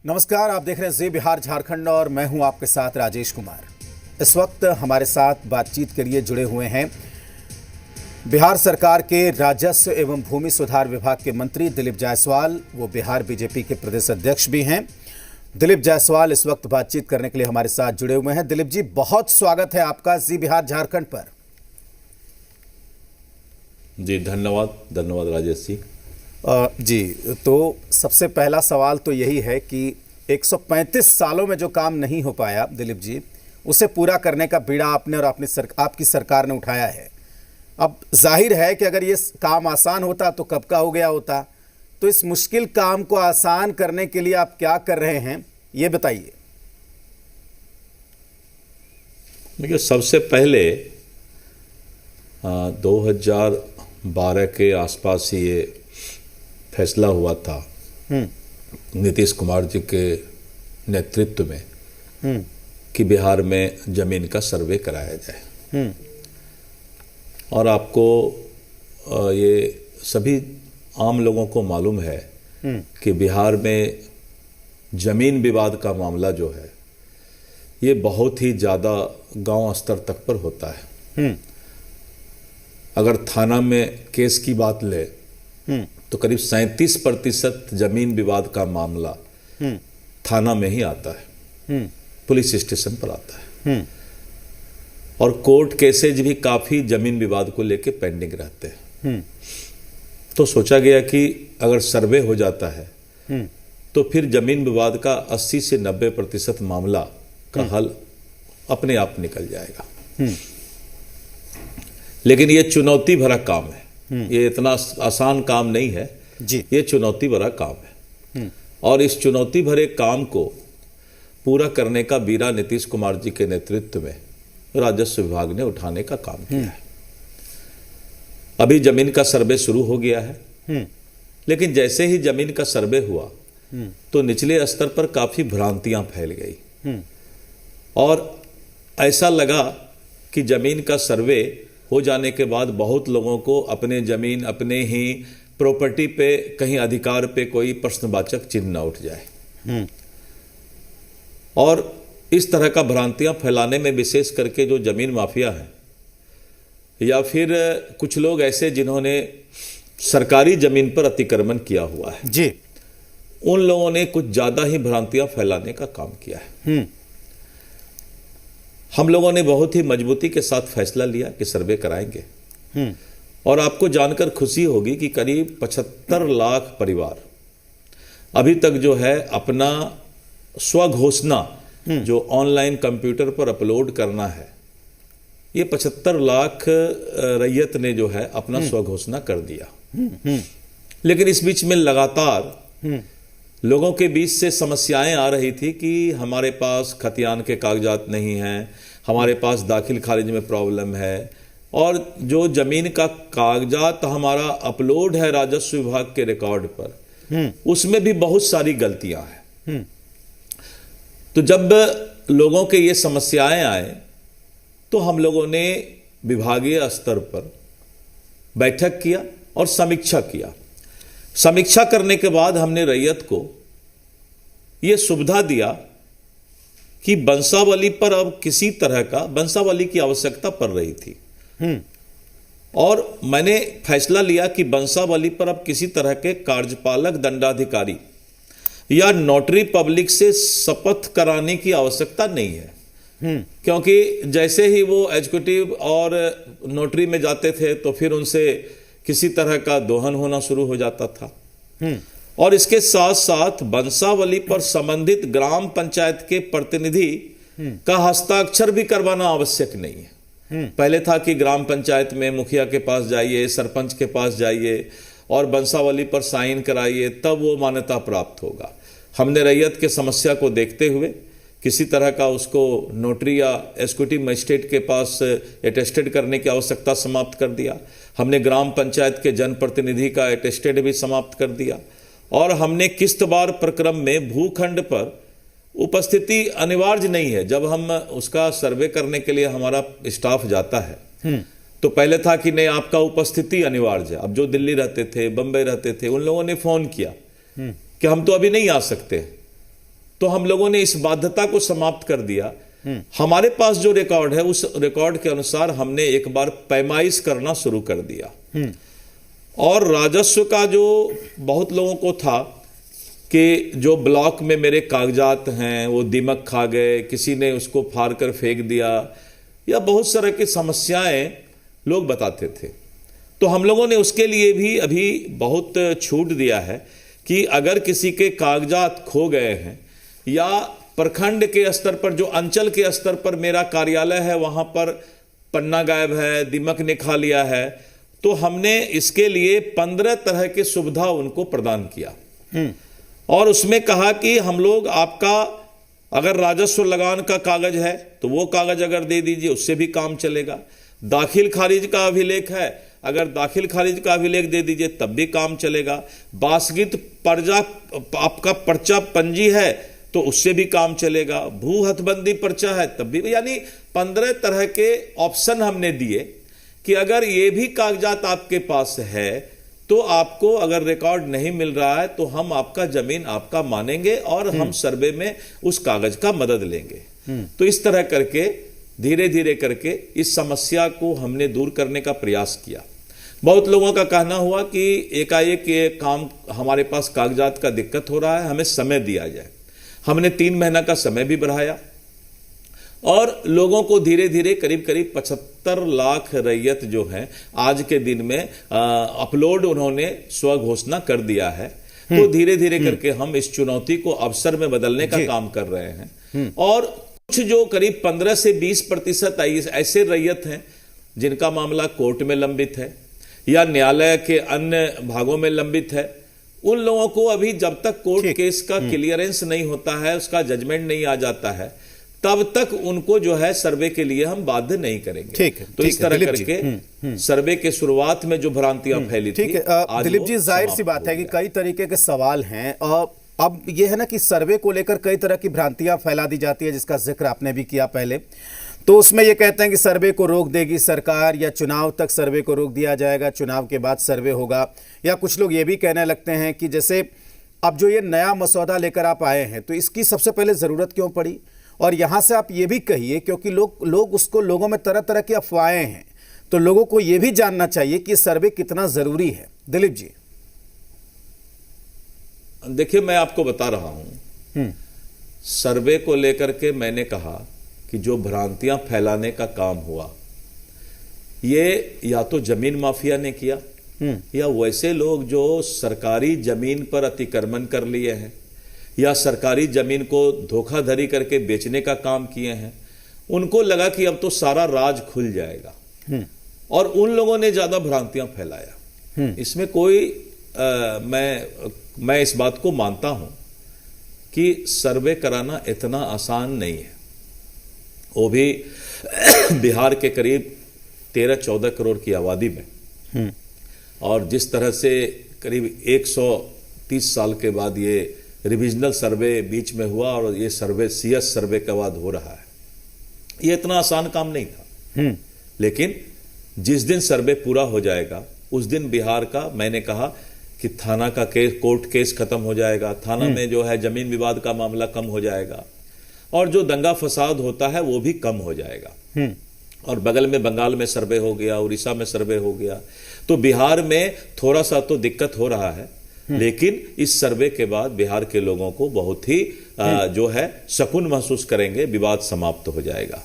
नमस्कार, आप देख रहे हैं जी बिहार झारखंड और मैं हूं आपके साथ राजेश कुमार। इस वक्त हमारे साथ बातचीत के लिए जुड़े हुए हैं बिहार सरकार के राजस्व एवं भूमि सुधार विभाग के मंत्री दिलीप जायसवाल। वो बिहार बीजेपी के प्रदेश अध्यक्ष भी हैं। दिलीप जायसवाल इस वक्त बातचीत करने के लिए हमारे साथ जुड़े हुए हैं। दिलीप जी, बहुत स्वागत है आपका जी बिहार झारखंड पर। जी धन्यवाद राजेश जी। जी, तो सबसे पहला सवाल तो यही है कि 135 सालों में जो काम नहीं हो पाया दिलीप जी, उसे पूरा करने का बीड़ा आपने और आपकी सरकार ने उठाया है। अब जाहिर है कि अगर ये काम आसान होता तो कब का हो गया होता। तो इस मुश्किल काम को आसान करने के लिए आप क्या कर रहे हैं, ये बताइए। देखिए, सबसे पहले 2012 के आसपास ही ये फैसला हुआ था नीतीश कुमार जी के नेतृत्व में कि बिहार में जमीन का सर्वे कराया जाए। और आपको ये सभी आम लोगों को मालूम है कि बिहार में जमीन विवाद का मामला जो है ये बहुत ही ज़्यादा गांव स्तर तक पर होता है। अगर थाना में केस की बात ले तो करीब 37% जमीन विवाद का मामला थाना में ही आता है, पुलिस स्टेशन पर आता है। और कोर्ट केसेज भी काफी जमीन विवाद को लेकर पेंडिंग रहते हैं। तो सोचा गया कि अगर सर्वे हो जाता है तो फिर जमीन विवाद का 80 से 90% मामला का हल अपने आप निकल जाएगा। लेकिन ये चुनौती भरा काम है, ये इतना आसान काम नहीं है जी। ये चुनौती भरा काम है। और इस चुनौती भरे काम को पूरा करने का बीड़ा नीतीश कुमार जी के नेतृत्व में राजस्व विभाग ने उठाने का काम किया है। अभी जमीन का सर्वे शुरू हो गया है। लेकिन जैसे ही जमीन का सर्वे हुआ तो निचले स्तर पर काफी भ्रांतियां फैल गई और ऐसा लगा कि जमीन का सर्वे हो जाने के बाद बहुत लोगों को अपने जमीन, अपने ही प्रॉपर्टी पे, कहीं अधिकार पे कोई प्रश्नवाचक चिन्ह न उठ जाए। और इस तरह का भ्रांतियां फैलाने में विशेष करके जो जमीन माफिया है या फिर कुछ लोग ऐसे जिन्होंने सरकारी जमीन पर अतिक्रमण किया हुआ है जी, उन लोगों ने कुछ ज्यादा ही भ्रांतियां फैलाने का काम किया है। हम लोगों ने बहुत ही मजबूती के साथ फैसला लिया कि सर्वे कराएंगे। और आपको जानकर खुशी होगी कि करीब 75 लाख परिवार अभी तक जो है अपना स्वघोषणा जो ऑनलाइन कंप्यूटर पर अपलोड करना है, ये 75 लाख रैयत ने जो है अपना स्वघोषणा कर दिया। लेकिन इस बीच में लगातार लोगों के बीच से समस्याएं आ रही थी कि हमारे पास खतियान के कागजात नहीं हैं, हमारे पास दाखिल खारिज में प्रॉब्लम है, और जो जमीन का कागजात हमारा अपलोड है राजस्व विभाग के रिकॉर्ड पर, उसमें भी बहुत सारी गलतियां हैं। तो जब लोगों के ये समस्याएं आए तो हम लोगों ने विभागीय स्तर पर बैठक किया और समीक्षा किया। समीक्षा करने के बाद हमने रैयत को यह सुविधा दिया कि वंशावली पर अब किसी तरह का वंशावली की आवश्यकता पड़ रही थी। और मैंने फैसला लिया कि वंशावली पर अब किसी तरह के कार्यपालक दंडाधिकारी या नोटरी पब्लिक से शपथ कराने की आवश्यकता नहीं है। क्योंकि जैसे ही वो एग्जीक्यूटिव और नोटरी में जाते थे तो फिर उनसे किसी तरह का दोहन होना शुरू हो जाता था। और इसके साथ साथ वंशावली पर संबंधित ग्राम पंचायत के प्रतिनिधि का हस्ताक्षर भी करवाना आवश्यक नहीं है। पहले था कि ग्राम पंचायत में मुखिया के पास जाइए, सरपंच के पास जाइए और वंशावली पर साइन कराइए, तब वो मान्यता प्राप्त होगा। हमने रैयत के समस्या को देखते हुए किसी तरह का उसको नोटरी या एग्जीक्यूटिव मजिस्ट्रेट के पास अटेस्टेड करने की आवश्यकता समाप्त कर दिया। हमने ग्राम पंचायत के जनप्रतिनिधि का अटेस्टेड भी समाप्त कर दिया। और हमने किस्तवार प्रक्रम में भूखंड पर उपस्थिति अनिवार्य नहीं है। जब हम उसका सर्वे करने के लिए हमारा स्टाफ जाता है तो पहले था कि नहीं, आपका उपस्थिति अनिवार्य है। अब जो दिल्ली रहते थे, बंबई रहते थे, उन लोगों ने फोन किया कि हम तो अभी नहीं आ सकते, तो हम लोगों ने इस बाध्यता को समाप्त कर दिया। हमारे पास जो रिकॉर्ड है उस रिकॉर्ड के अनुसार हमने एक बार पैमाइश करना शुरू कर दिया। और राजस्व का जो बहुत लोगों को था कि जो ब्लॉक में मेरे कागजात हैं वो दीमक खा गए, किसी ने उसको फाड़ कर फेंक दिया, या बहुत सारे की समस्याएं लोग बताते थे। तो हम लोगों ने उसके लिए भी अभी बहुत छूट दिया है कि अगर किसी के कागजात खो गए हैं या प्रखंड के स्तर पर, जो अंचल के स्तर पर मेरा कार्यालय है, वहां पर पन्ना गायब है, दीमक ने खा लिया है, तो हमने इसके लिए 15 तरह की सुविधा उनको प्रदान किया। और उसमें कहा कि हम लोग आपका अगर राजस्व लगान का कागज है तो वो कागज अगर दे दीजिए, उससे भी काम चलेगा। दाखिल खारिज का अभिलेख है, अगर दाखिल खारिज का अभिलेख दे दीजिए तब भी काम चलेगा। बासगित पर्जा आपका पर्चा पंजी है तो उससे भी काम चलेगा। भू हथबंदी पर्चा है तब भी, यानी 15 तरह के ऑप्शन हमने दिए कि अगर ये भी कागजात आपके पास है तो आपको अगर रिकॉर्ड नहीं मिल रहा है तो हम आपका जमीन आपका मानेंगे और हम सर्वे में उस कागज का मदद लेंगे। तो इस तरह करके धीरे धीरे करके इस समस्या को हमने दूर करने का प्रयास किया। बहुत लोगों का कहना हुआ कि एकाएक ये काम हमारे पास कागजात का दिक्कत हो रहा है, हमें समय दिया जाए। हमने 3 महीना का समय भी बढ़ाया और लोगों को धीरे धीरे करीब करीब 75 लाख रैयत जो हैं आज के दिन में अपलोड उन्होंने स्व घोषणा कर दिया है। तो धीरे धीरे करके हम इस चुनौती को अवसर में बदलने का काम कर रहे हैं। और कुछ जो करीब 15 से 20% ऐसे रैयत हैं जिनका मामला कोर्ट में लंबित है या न्यायालय के अन्य भागों में लंबित है, उन लोगों को अभी जब तक कोर्ट केस का क्लियरेंस नहीं होता है, उसका जजमेंट नहीं आ जाता है, तब तक उनको जो है सर्वे के लिए हम बाध्य नहीं करेंगे। तो इस तरह करके सर्वे के शुरुआत में जो भ्रांतियां फैली थी, दिलीप जी, जाहिर सी बात है कि कई तरीके के सवाल हैं। अब ये है ना कि सर्वे को लेकर कई तरह की भ्रांतियां फैला दी जाती है, जिसका जिक्र आपने भी किया पहले। तो उसमें ये कहते हैं कि सर्वे को रोक देगी सरकार, या चुनाव तक सर्वे को रोक दिया जाएगा, चुनाव के बाद सर्वे होगा। या कुछ लोग ये भी कहने लगते हैं कि जैसे अब जो ये नया मसौदा लेकर आप आए हैं तो इसकी सबसे पहले ज़रूरत क्यों पड़ी। और यहाँ से आप ये भी कहिए, क्योंकि लोगों में तरह तरह की अफवाहें हैं, तो लोगों को ये भी जानना चाहिए कि सर्वे कितना ज़रूरी है। दिलीप जी, देखिए मैं आपको बता रहा हूं, सर्वे को लेकर के मैंने कहा कि जो भ्रांतियां फैलाने का काम हुआ, ये या तो जमीन माफिया ने किया या वैसे लोग जो सरकारी जमीन पर अतिक्रमण कर लिए हैं या सरकारी जमीन को धोखाधड़ी करके बेचने का काम किए हैं, उनको लगा कि अब तो सारा राज खुल जाएगा और उन लोगों ने ज्यादा भ्रांतियां फैलाया। इसमें कोई मैं इस बात को मानता हूं कि सर्वे कराना इतना आसान नहीं है, वो भी बिहार के करीब 13-14 करोड़ की आबादी में, और जिस तरह से करीब 130 साल के बाद ये रिविजनल सर्वे बीच में हुआ और ये सर्वे CS सर्वे के बाद हो रहा है, ये इतना आसान काम नहीं था। लेकिन जिस दिन सर्वे पूरा हो जाएगा उस दिन बिहार का, मैंने कहा कि थाना का केस, कोर्ट केस खत्म हो जाएगा, थाना में जो है जमीन विवाद का मामला कम हो जाएगा और जो दंगा फसाद होता है वो भी कम हो जाएगा। और बगल में बंगाल में सर्वे हो गया, उड़ीसा में सर्वे हो गया, तो बिहार में थोड़ा सा तो दिक्कत हो रहा है, लेकिन इस सर्वे के बाद बिहार के लोगों को बहुत ही जो है सुकून महसूस करेंगे, विवाद समाप्त हो जाएगा।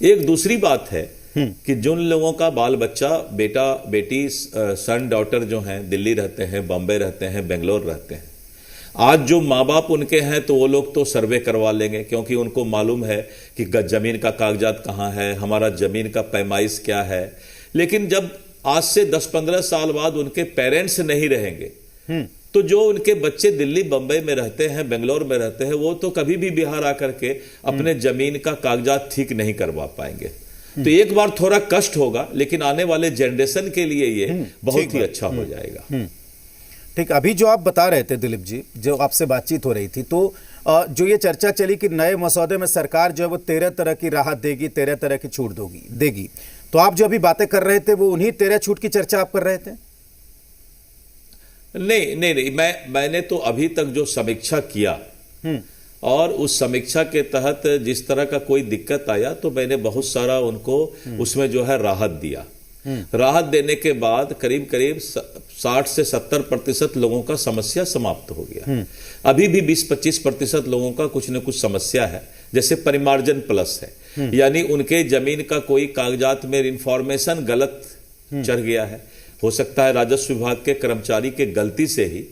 एक दूसरी बात है कि जिन लोगों का बाल बच्चा, बेटा बेटी, सन डॉटर जो हैं दिल्ली रहते हैं, बॉम्बे रहते हैं, बेंगलोर रहते हैं, आज जो माँ बाप उनके हैं तो वो लोग तो सर्वे करवा लेंगे क्योंकि उनको मालूम है कि जमीन का कागजात कहाँ है, हमारा जमीन का पैमाइश क्या है। लेकिन जब आज से 10-15 साल बाद उनके पेरेंट्स नहीं रहेंगे तो जो उनके बच्चे दिल्ली बंबई में रहते हैं, बेंगलोर में रहते हैं, वो तो कभी भी बिहार आकर के अपने जमीन का कागजात ठीक नहीं करवा पाएंगे। तो एक बार थोड़ा कष्ट होगा, लेकिन आने वाले जनरेशन के लिए ये बहुत ही अच्छा हो जाएगा। ठीक, अभी जो आप बता रहे थे दिलीप जी, जो आपसे बातचीत हो रही थी, तो जो ये चर्चा चली कि नए मसौदे में सरकार जो है वो 13 तरह की राहत देगी, 13 तरह की छूट देगी, तो आप जो अभी बातें कर रहे थे वो उन्हीं 13 छूट की चर्चा आप कर रहे थे? नहीं, मैंने तो अभी तक जो समीक्षा किया और उस समीक्षा के तहत जिस तरह का कोई दिक्कत आया तो मैंने बहुत सारा उनको उसमें जो है राहत दिया। राहत देने के बाद करीब करीब 60 से 70% लोगों का समस्या समाप्त हो गया। अभी भी 20-25% लोगों का कुछ न कुछ समस्या है, जैसे परिमार्जन प्लस है, यानी उनके जमीन का कोई कागजात में इंफॉर्मेशन गलत चढ़ गया है। हो सकता है राजस्व विभाग के कर्मचारी के गलती से ही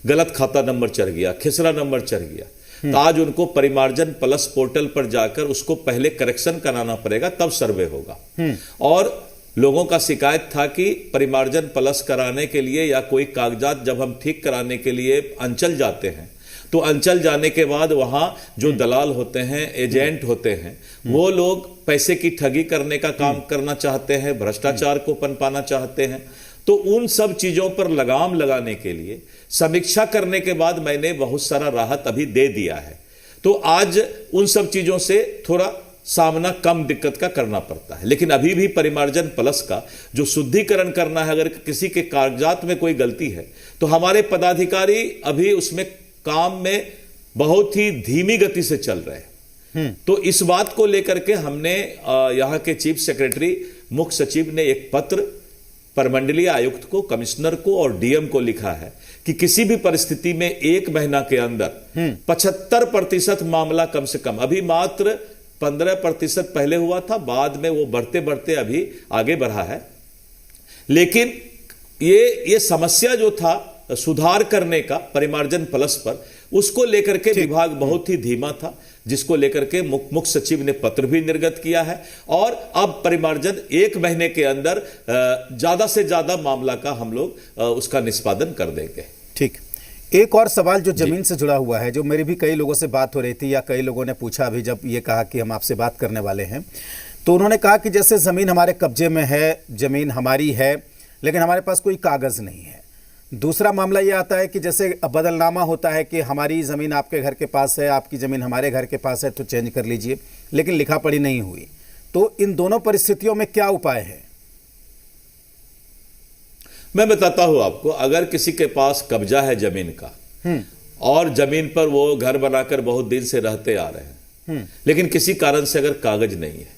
गलत खाता नंबर चढ़ गया, खिसरा नंबर चढ़ गया, तो आज उनको परिमार्जन प्लस पोर्टल पर जाकर उसको पहले करेक्शन कराना पड़ेगा, तब सर्वे होगा। और लोगों का शिकायत था कि परिमार्जन प्लस कराने के लिए या कोई कागजात जब हम ठीक कराने के लिए अंचल जाते हैं तो अंचल जाने के बाद वहां जो दलाल होते हैं, एजेंट होते हैं, वो लोग पैसे की ठगी करने का काम करना चाहते हैं, भ्रष्टाचार को पनपाना चाहते हैं। तो उन सब चीजों पर लगाम लगाने के लिए समीक्षा करने के बाद मैंने बहुत सारा राहत अभी दे दिया है। तो आज उन सब चीजों से थोड़ा सामना कम दिक्कत का करना पड़ता है, लेकिन अभी भी परिमार्जन प्लस का जो शुद्धिकरण करना है, अगर किसी के कागजात में कोई गलती है तो हमारे पदाधिकारी अभी उसमें काम में बहुत ही धीमी गति से चल रहे हैं। तो इस बात को लेकर के हमने यहाँ के चीफ सेक्रेटरी, मुख्य सचिव ने एक पत्र परमंडलीय आयुक्त को, कमिश्नर को और डीएम को लिखा है कि किसी भी परिस्थिति में 1 महीना के अंदर 75% मामला कम से कम, अभी मात्र 15% पहले हुआ था, बाद में वो बढ़ते बढ़ते अभी आगे बढ़ा है। लेकिन ये समस्या जो था सुधार करने का परिमार्जन प्लस पर, उसको लेकर के विभाग बहुत ही धीमा था, जिसको लेकर के मुख्य सचिव ने पत्र भी निर्गत किया है। और अब परिमार्जन 1 महीने के अंदर ज्यादा से ज्यादा मामला का हम लोग उसका निष्पादन कर देंगे। ठीक। एक और सवाल जो जमीन से जुड़ा हुआ है, जो मेरी भी कई लोगों से बात हो रही थी या कई लोगों ने पूछा अभी जब ये कहा कि हम आपसे बात करने वाले हैं, तो उन्होंने कहा कि जैसे ज़मीन हमारे कब्जे में है, ज़मीन हमारी है, लेकिन हमारे पास कोई कागज़ नहीं है। दूसरा मामला ये आता है कि जैसे बदलनामा होता है कि हमारी ज़मीन आपके घर के पास है, आपकी ज़मीन हमारे घर के पास है, तो चेंज कर लीजिए, लेकिन लिखा पढ़ी नहीं हुई। तो इन दोनों परिस्थितियों में क्या उपाय है? मैं बताता हूं आपको। अगर किसी के पास कब्जा है जमीन का और जमीन पर वो घर बनाकर बहुत दिन से रहते आ रहे हैं, लेकिन किसी कारण से अगर कागज नहीं है,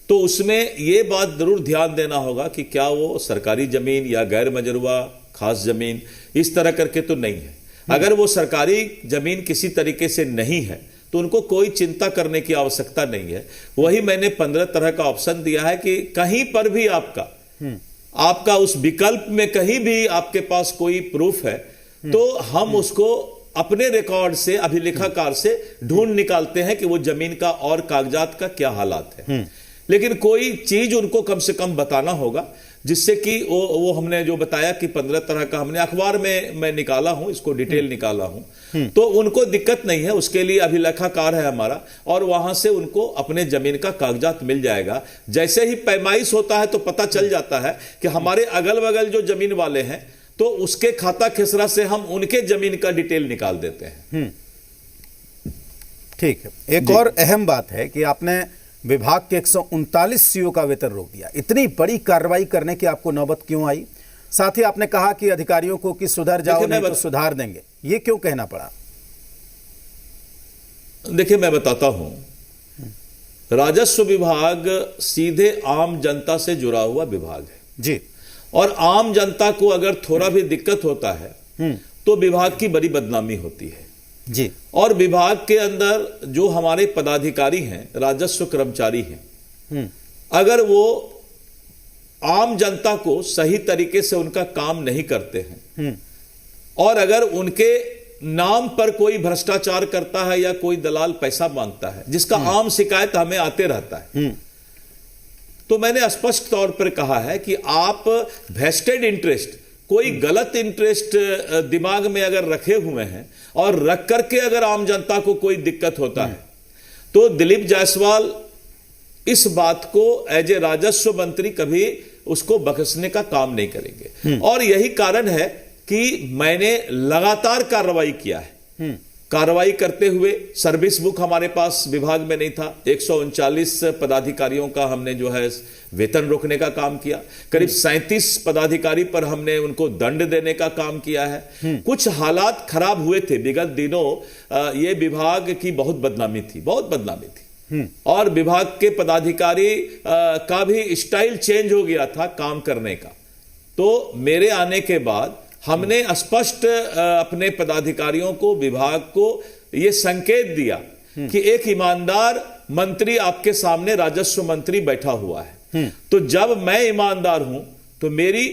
तो उसमें ये बात जरूर ध्यान देना होगा कि क्या वो सरकारी जमीन या गैर मजरूआ खास जमीन इस तरह करके तो नहीं है। अगर वो सरकारी जमीन किसी तरीके से नहीं है तो उनको कोई चिंता करने की आवश्यकता नहीं है। वही मैंने 15 तरह का ऑप्शन दिया है कि कहीं पर भी आपका उस विकल्प में कहीं भी आपके पास कोई प्रूफ है तो हम उसको अपने रिकॉर्ड से, अभिलेखाकार से ढूंढ निकालते हैं कि वो जमीन का और कागजात का क्या हालात है। लेकिन कोई चीज उनको कम से कम बताना होगा, जिससे कि वो हमने जो बताया कि 15 तरह का हमने अखबार में मैं निकाला हूं, इसको डिटेल निकाला हूं, तो उनको दिक्कत नहीं है। उसके लिए अभिलेखाकार है हमारा, और वहां से उनको अपने जमीन का कागजात मिल जाएगा। जैसे ही पैमाइश होता है तो पता चल जाता है कि हमारे अगल बगल जो जमीन वाले हैं, तो उसके खाता खिसरा से हम उनके जमीन का डिटेल निकाल देते हैं। ठीक है। एक और अहम बात है कि आपने विभाग के 139 सीओ का वेतन रोक दिया। इतनी बड़ी कार्रवाई करने की आपको नौबत क्यों आई? साथ ही आपने कहा कि अधिकारियों को कि सुधर जाओ, नहीं तो सुधार देंगे, ये क्यों कहना पड़ा? देखिए, मैं बताता हूं, राजस्व विभाग सीधे आम जनता से जुड़ा हुआ विभाग है जी, और आम जनता को अगर थोड़ा भी दिक्कत होता है तो विभाग की बड़ी बदनामी होती है जी। और विभाग के अंदर जो हमारे पदाधिकारी हैं, राजस्व कर्मचारी हैं, अगर वो आम जनता को सही तरीके से उनका काम नहीं करते हैं और अगर उनके नाम पर कोई भ्रष्टाचार करता है या कोई दलाल पैसा मांगता है, जिसका आम शिकायत हमें आते रहता है, तो मैंने स्पष्ट तौर पर कहा है कि आप वेस्टेड इंटरेस्ट, कोई गलत इंटरेस्ट दिमाग में अगर रखे हुए हैं और रख करके अगर आम जनता को कोई दिक्कत होता है, तो दिलीप जायसवाल इस बात को एज ए राजस्व मंत्री कभी उसको बख्शने का काम नहीं करेंगे। और यही कारण है कि मैंने लगातार कार्रवाई किया है। कार्रवाई करते हुए सर्विस बुक हमारे पास विभाग में नहीं था, 139 पदाधिकारियों का हमने जो है वेतन रोकने का काम किया, करीब 37 पदाधिकारी पर हमने उनको दंड देने का काम किया है। कुछ हालात खराब हुए थे विगत दिनों, ये विभाग की बहुत बदनामी थी और विभाग के पदाधिकारी का भी स्टाइल चेंज हो गया था काम करने का। तो मेरे आने के बाद हमने स्पष्ट अपने पदाधिकारियों को, विभाग को यह संकेत दिया कि एक ईमानदार मंत्री आपके सामने राजस्व मंत्री बैठा हुआ है, तो जब मैं ईमानदार हूं तो मेरी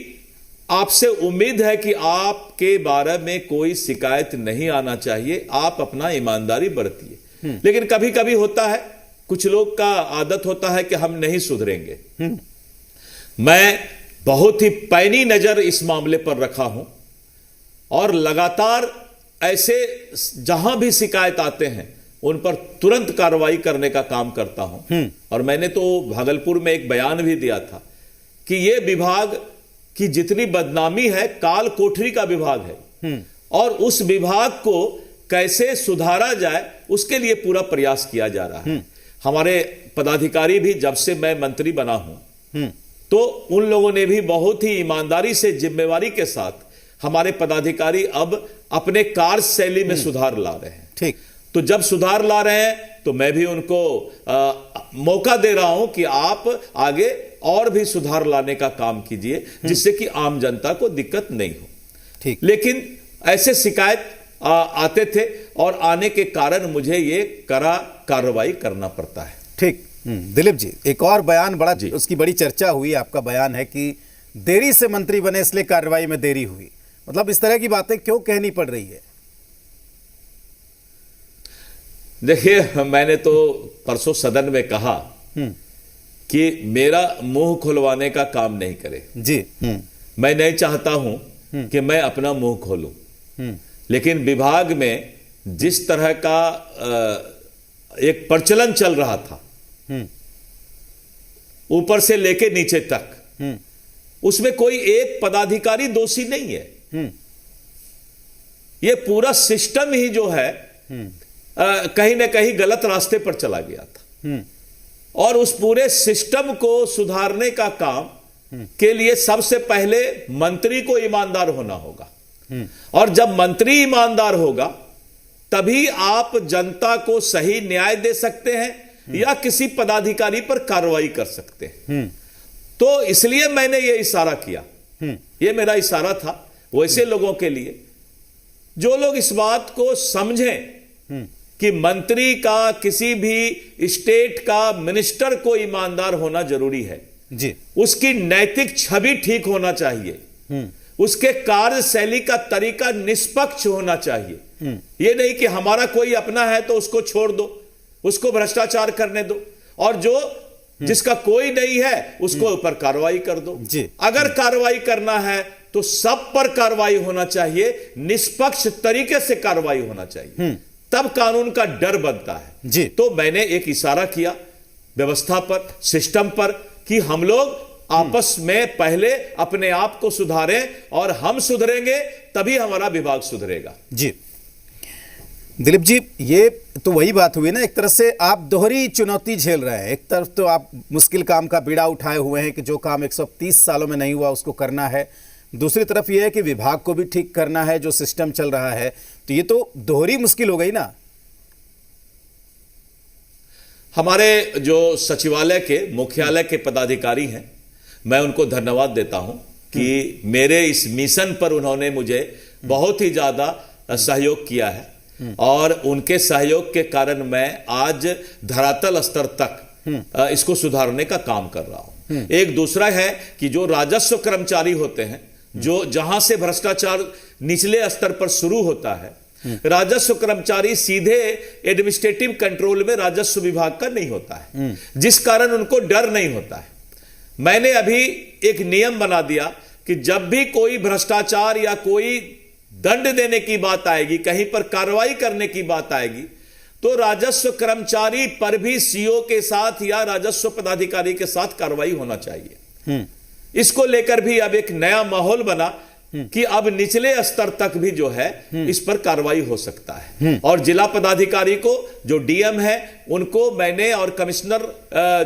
आपसे उम्मीद है कि आपके बारे में कोई शिकायत नहीं आना चाहिए, आप अपना ईमानदारी बरतिए। लेकिन कभी कभी होता है, कुछ लोग का आदत होता है कि हम नहीं सुधरेंगे। मैं बहुत ही पैनी नजर इस मामले पर रखा हूं और लगातार ऐसे जहां भी शिकायत आते हैं उन पर तुरंत कार्रवाई करने का काम करता हूं। और मैंने तो भागलपुर में एक बयान भी दिया था कि यह विभाग की जितनी बदनामी है काल कोठरी का विभाग है और उस विभाग को कैसे सुधारा जाए उसके लिए पूरा प्रयास किया जा रहा है। हमारे पदाधिकारी भी जब से मैं मंत्री बना हूं तो उन लोगों ने भी बहुत ही ईमानदारी से, जिम्मेवारी के साथ हमारे पदाधिकारी अब अपने कार्यशैली में सुधार ला रहे हैं। ठीक, तो जब सुधार ला रहे हैं तो मैं भी उनको मौका दे रहा हूं कि आप आगे और भी सुधार लाने का काम कीजिए जिससे कि आम जनता को दिक्कत नहीं हो। ठीक, लेकिन ऐसे शिकायत आते थे और आने के कारण मुझे ये कड़ा कार्रवाई करना पड़ता है। ठीक। दिलीप जी, एक और बयान बड़ा उसकी बड़ी चर्चा हुई, आपका बयान है कि देरी से मंत्री बने इसलिए कार्रवाई में देरी हुई। मतलब इस तरह की बातें क्यों कहनी पड़ रही है? देखिए, मैंने तो परसों सदन में कहा कि मेरा मुंह खुलवाने का काम नहीं करे जी। मैं नहीं चाहता हूं कि मैं अपना मुंह खोलूं, लेकिन विभाग में जिस तरह का एक प्रचलन चल रहा था ऊपर से लेके नीचे तक, उसमें कोई एक पदाधिकारी दोषी नहीं है। यह पूरा सिस्टम ही जो है कहीं ना कहीं गलत रास्ते पर चला गया था और उस पूरे सिस्टम को सुधारने का काम के लिए सबसे पहले मंत्री को ईमानदार होना होगा और जब मंत्री ईमानदार होगा तभी आप जनता को सही न्याय दे सकते हैं या किसी पदाधिकारी पर कार्रवाई कर सकते हैं। तो इसलिए मैंने यह इशारा किया, यह मेरा इशारा था वैसे लोगों के लिए जो लोग इस बात को समझें कि मंत्री का, किसी भी स्टेट का मिनिस्टर को ईमानदार होना जरूरी है जी। उसकी नैतिक छवि ठीक होना चाहिए, उसके कार्यशैली का तरीका निष्पक्ष होना चाहिए। यह नहीं कि हमारा कोई अपना है तो उसको छोड़ दो, उसको भ्रष्टाचार करने दो और जो जिसका कोई नहीं है उसको ऊपर कार्रवाई कर दो जी। अगर कार्रवाई करना है तो सब पर कार्रवाई होना चाहिए, निष्पक्ष तरीके से कार्रवाई होना चाहिए, तब कानून का डर बनता है जी। तो मैंने एक इशारा किया व्यवस्था पर, सिस्टम पर कि हम लोग आपस में पहले अपने आप को सुधारें और हम सुधरेंगे तभी हमारा विभाग सुधरेगा। जी दिलीप जी, ये तो वही बात हुई ना, एक तरह से आप दोहरी चुनौती झेल रहे हैं। एक तरफ तो आप मुश्किल काम का बीड़ा उठाए हुए हैं कि जो काम 130 सालों में नहीं हुआ उसको करना है, दूसरी तरफ ये है कि विभाग को भी ठीक करना है जो सिस्टम चल रहा है, तो ये तो दोहरी मुश्किल हो गई ना। हमारे जो सचिवालय के, मुख्यालय के पदाधिकारी हैं, मैं उनको धन्यवाद देता हूं कि मेरे इस मिशन पर उन्होंने मुझे बहुत ही ज्यादा सहयोग किया है और उनके सहयोग के कारण मैं आज धरातल स्तर तक इसको सुधारने का काम कर रहा हूं। एक दूसरा है कि जो राजस्व कर्मचारी होते हैं, जो जहां से भ्रष्टाचार निचले स्तर पर शुरू होता है, राजस्व कर्मचारी सीधे एडमिनिस्ट्रेटिव कंट्रोल में राजस्व विभाग का नहीं होता है, जिस कारण उनको डर नहीं होता है। मैंने अभी एक नियम बना दिया कि जब भी कोई भ्रष्टाचार या कोई दंड देने की बात आएगी, कहीं पर कार्रवाई करने की बात आएगी, तो राजस्व कर्मचारी पर भी सीओ के साथ या राजस्व पदाधिकारी के साथ कार्रवाई होना चाहिए। इसको लेकर भी अब एक नया माहौल बना कि अब निचले स्तर तक भी जो है इस पर कार्रवाई हो सकता है। और जिला पदाधिकारी को, जो डीएम है, उनको मैंने, और कमिश्नर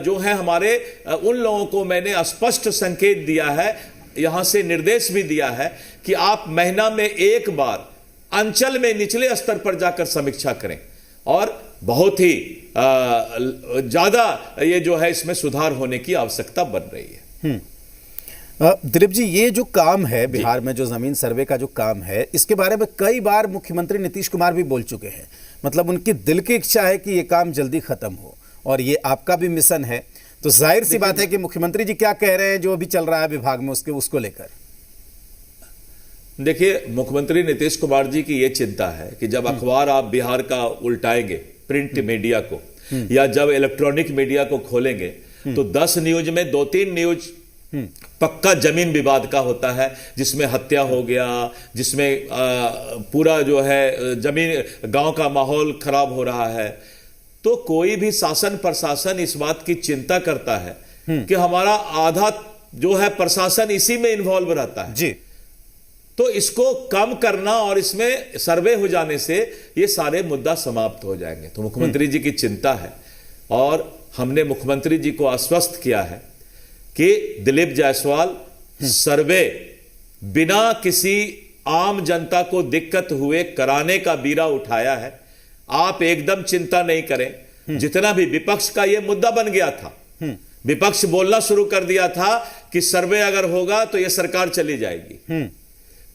जो है हमारे, उन लोगों को मैंने स्पष्ट संकेत दिया है, यहां से निर्देश भी दिया है कि आप महीना में एक बार अंचल में निचले स्तर पर जाकर समीक्षा करें, और बहुत ही ज्यादा ये जो है इसमें सुधार होने की आवश्यकता बन रही है। दिलीप जी, ये जो काम है बिहार में, जो जमीन सर्वे का जो काम है, इसके बारे में कई बार मुख्यमंत्री नीतीश कुमार भी बोल चुके हैं। मतलब उनकी दिल की इच्छा है कि ये काम जल्दी खत्म हो, और ये आपका भी मिशन है। तो जाहिर सी बात है कि मुख्यमंत्री जी क्या कह रहे हैं जो अभी चल रहा है विभाग में, उसको लेकर। देखिए, मुख्यमंत्री नीतीश कुमार जी की यह चिंता है कि जब अखबार आप बिहार का उल्टाएंगे, प्रिंट मीडिया को, या जब इलेक्ट्रॉनिक मीडिया को खोलेंगे, तो 10 न्यूज में 2-3 न्यूज पक्का जमीन विवाद का होता है, जिसमें हत्या हो गया, जिसमें पूरा जो है जमीन, गांव का माहौल खराब हो रहा है। तो कोई भी शासन प्रशासन इस बात की चिंता करता है कि हमारा आधा जो है प्रशासन इसी में इन्वॉल्व रहता है जी। तो इसको कम करना और इसमें सर्वे हो जाने से ये सारे मुद्दा समाप्त हो जाएंगे। तो मुख्यमंत्री जी की चिंता है, और हमने मुख्यमंत्री जी को आश्वस्त किया है कि दिलीप जायसवाल सर्वे बिना किसी आम जनता को दिक्कत हुए कराने का बीड़ा उठाया है। आप एकदम चिंता नहीं करें। जितना भी विपक्ष का यह मुद्दा बन गया था, विपक्ष बोलना शुरू कर दिया था कि सर्वे अगर होगा तो यह सरकार चली जाएगी।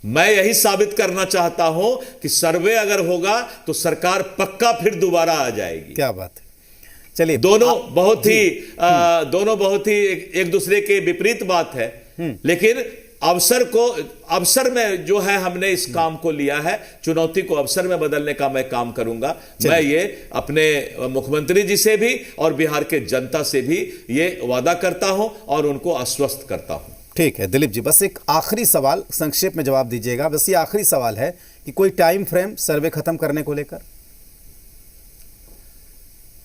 मैं यही साबित करना चाहता हूं कि सर्वे अगर होगा तो सरकार पक्का फिर दोबारा आ जाएगी। क्या बात है। चलिए, दोनों बहुत ही एक दूसरे के विपरीत बात है, लेकिन अवसर में जो है हमने इस काम को लिया है। चुनौती को अवसर में बदलने का मैं काम करूंगा। मैं ये अपने मुख्यमंत्री जी से भी और बिहार के जनता से भी ये वादा करता हूं और उनको आश्वस्त करता हूं। ठीक है दिलीप जी, बस एक आखिरी सवाल संक्षेप में जवाब दीजिएगा। बस ये आखिरी सवाल है कि कोई टाइम फ्रेम सर्वे खत्म करने को लेकर?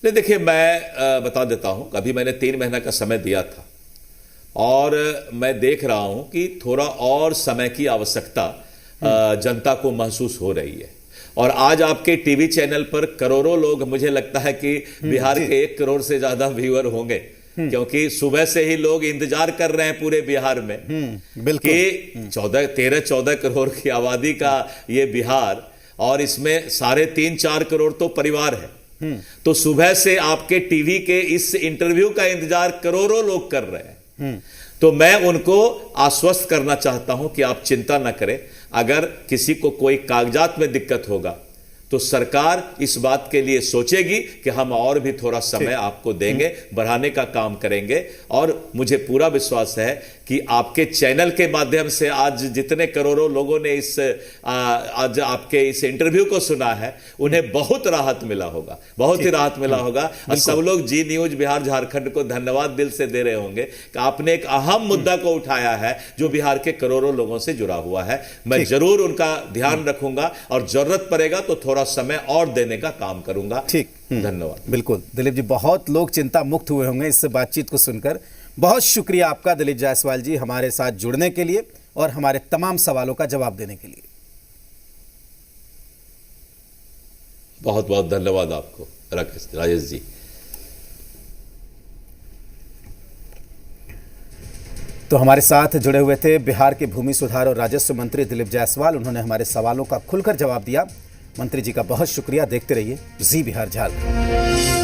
नहीं, देखिए, मैं बता देता हूं, अभी मैंने 3 महीना का समय दिया था, और मैं देख रहा हूं कि थोड़ा और समय की आवश्यकता जनता को महसूस हो रही है। और आज आपके टीवी चैनल पर करोड़ों लोग, मुझे लगता है कि बिहार के 1 करोड़ से ज्यादा व्यूअर होंगे, क्योंकि सुबह से ही लोग इंतजार कर रहे हैं पूरे बिहार में कि 13-14 करोड़ की आबादी का ये बिहार, और इसमें 3.5-4 करोड़ तो परिवार है। तो सुबह से आपके टीवी के इस इंटरव्यू का इंतजार करोड़ों लोग कर रहे हैं। तो मैं उनको आश्वस्त करना चाहता हूं कि आप चिंता न करें। अगर किसी को कोई कागजात में दिक्कत होगा तो सरकार इस बात के लिए सोचेगी कि हम और भी थोड़ा समय आपको देंगे, बढ़ाने का काम करेंगे। और मुझे पूरा विश्वास है कि आपके चैनल के माध्यम से आज जितने करोड़ों लोगों ने आज आपके इस इंटरव्यू को सुना है, उन्हें बहुत राहत मिला होगा, बहुत ही राहत मिला होगा। और सब लोग जी न्यूज बिहार झारखंड को धन्यवाद दिल से दे रहे होंगे कि आपने एक अहम मुद्दा को उठाया है जो बिहार के करोड़ों लोगों से जुड़ा हुआ है। मैं जरूर उनका ध्यान रखूंगा, और जरूरत पड़ेगा तो थोड़ा समय और देने का काम करूंगा। ठीक, धन्यवाद। बिल्कुल दिलीप जी, बहुत लोग चिंता मुक्त हुए होंगे इस बातचीत को सुनकर। बहुत शुक्रिया आपका दिलीप जायसवाल जी, हमारे साथ जुड़ने के लिए और हमारे तमाम सवालों का जवाब देने के लिए। बहुत बहुत धन्यवाद आपको राजेश जी। तो हमारे साथ जुड़े हुए थे बिहार के भूमि सुधार और राजस्व मंत्री दिलीप जायसवाल। उन्होंने हमारे सवालों का खुलकर जवाब दिया। मंत्री जी का बहुत शुक्रिया। देखते रहिए जी बिहार झारखंड।